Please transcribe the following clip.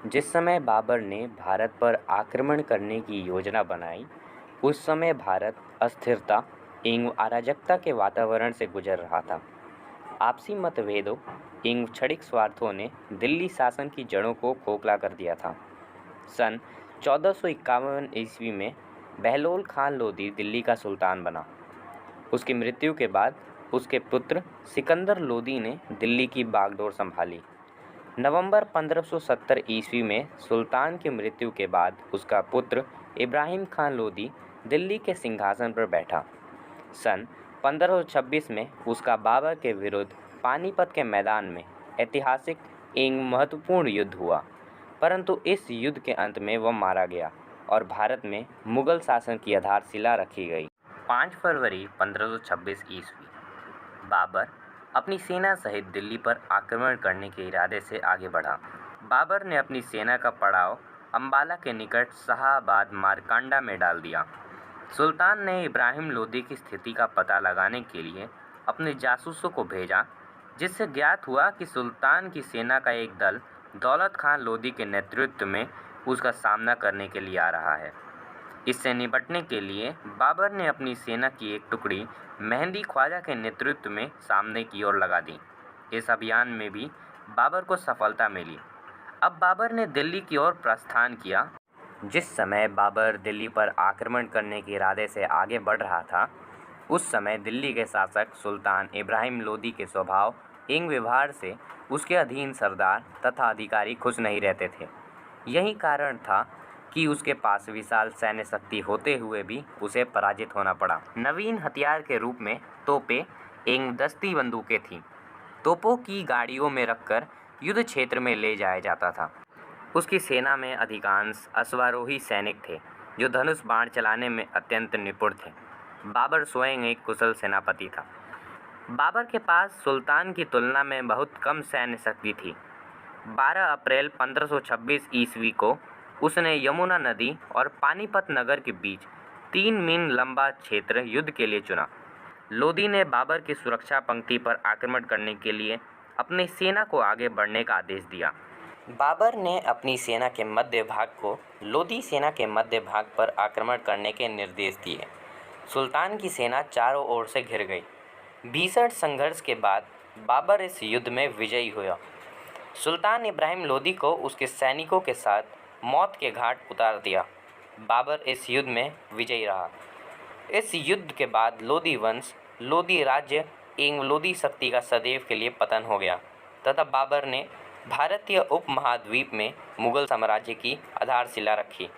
जिस समय बाबर ने भारत पर आक्रमण करने की योजना बनाई, उस समय भारत अस्थिरता एवं अराजकता के वातावरण से गुजर रहा था। आपसी मतभेदों एवं क्षणिक स्वार्थों ने दिल्ली शासन की जड़ों को खोखला कर दिया था। सन 1451 ईस्वी में बहलोल खान लोदी दिल्ली का सुल्तान बना। उसकी मृत्यु के बाद उसके पुत्र सिकंदर लोदी ने दिल्ली की बागडोर संभाली। नवंबर 1570 ईस्वी में सुल्तान की मृत्यु के बाद उसका पुत्र इब्राहिम खान लोदी दिल्ली के सिंहासन पर बैठा। सन 1526 में उसका बाबर के विरुद्ध पानीपत के मैदान में ऐतिहासिक एवं महत्वपूर्ण युद्ध हुआ, परंतु इस युद्ध के अंत में वह मारा गया और भारत में मुगल शासन की आधारशिला रखी गई। 5 फरवरी 1526 ईस्वी बाबर अपनी सेना सहित दिल्ली पर आक्रमण करने के इरादे से आगे बढ़ा। बाबर ने अपनी सेना का पड़ाव अंबाला के निकट शाहाबाद मारकांडा में डाल दिया। सुल्तान ने इब्राहिम लोदी की स्थिति का पता लगाने के लिए अपने जासूसों को भेजा, जिससे ज्ञात हुआ कि सुल्तान की सेना का एक दल दौलत खान लोदी के नेतृत्व में उसका सामना करने के लिए आ रहा है। इससे निपटने के लिए बाबर ने अपनी सेना की एक टुकड़ी मेहंदी ख्वाजा के नेतृत्व में सामने की ओर लगा दी। इस अभियान में भी बाबर को सफलता मिली। अब बाबर ने दिल्ली की ओर प्रस्थान किया। जिस समय बाबर दिल्ली पर आक्रमण करने के इरादे से आगे बढ़ रहा था, उस समय दिल्ली के शासक सुल्तान इब्राहिम लोदी के स्वभाव एवं व्यवहार से उसके अधीन सरदार तथा अधिकारी खुश नहीं रहते थे। यही कारण था कि उसके पास विशाल सैन्य शक्ति होते हुए भी उसे पराजित होना पड़ा। नवीन हथियार के रूप में तोपें एवं दस्ती बंदूकें थीं। तोपों की गाड़ियों में रखकर युद्ध क्षेत्र में ले जाया जाता था। उसकी सेना में अधिकांश अश्वारोही सैनिक थे, जो धनुष बाण चलाने में अत्यंत निपुण थे। बाबर स्वयं एक कुशल सेनापति था। बाबर के पास सुल्तान की तुलना में बहुत कम सैन्य शक्ति थी। 12 अप्रैल 1526 ईस्वी को उसने यमुना नदी और पानीपत नगर के बीच 3 मील लंबा क्षेत्र युद्ध के लिए चुना। लोदी ने बाबर की सुरक्षा पंक्ति पर आक्रमण करने के लिए अपनी सेना को आगे बढ़ने का आदेश दिया। बाबर ने अपनी सेना के मध्य भाग को लोदी सेना के मध्य भाग पर आक्रमण करने के निर्देश दिए। सुल्तान की सेना चारों ओर से घिर गई। भीषण संघर्ष के बाद बाबर इस युद्ध में विजयी हुआ। सुल्तान इब्राहिम लोदी को उसके सैनिकों के साथ मौत के घाट उतार दिया। बाबर इस युद्ध में विजयी रहा। इस युद्ध के बाद लोदी वंश, लोदी राज्य एवं लोदी शक्ति का सदैव के लिए पतन हो गया तथा बाबर ने भारतीय उपमहाद्वीप में मुगल साम्राज्य की आधारशिला रखी।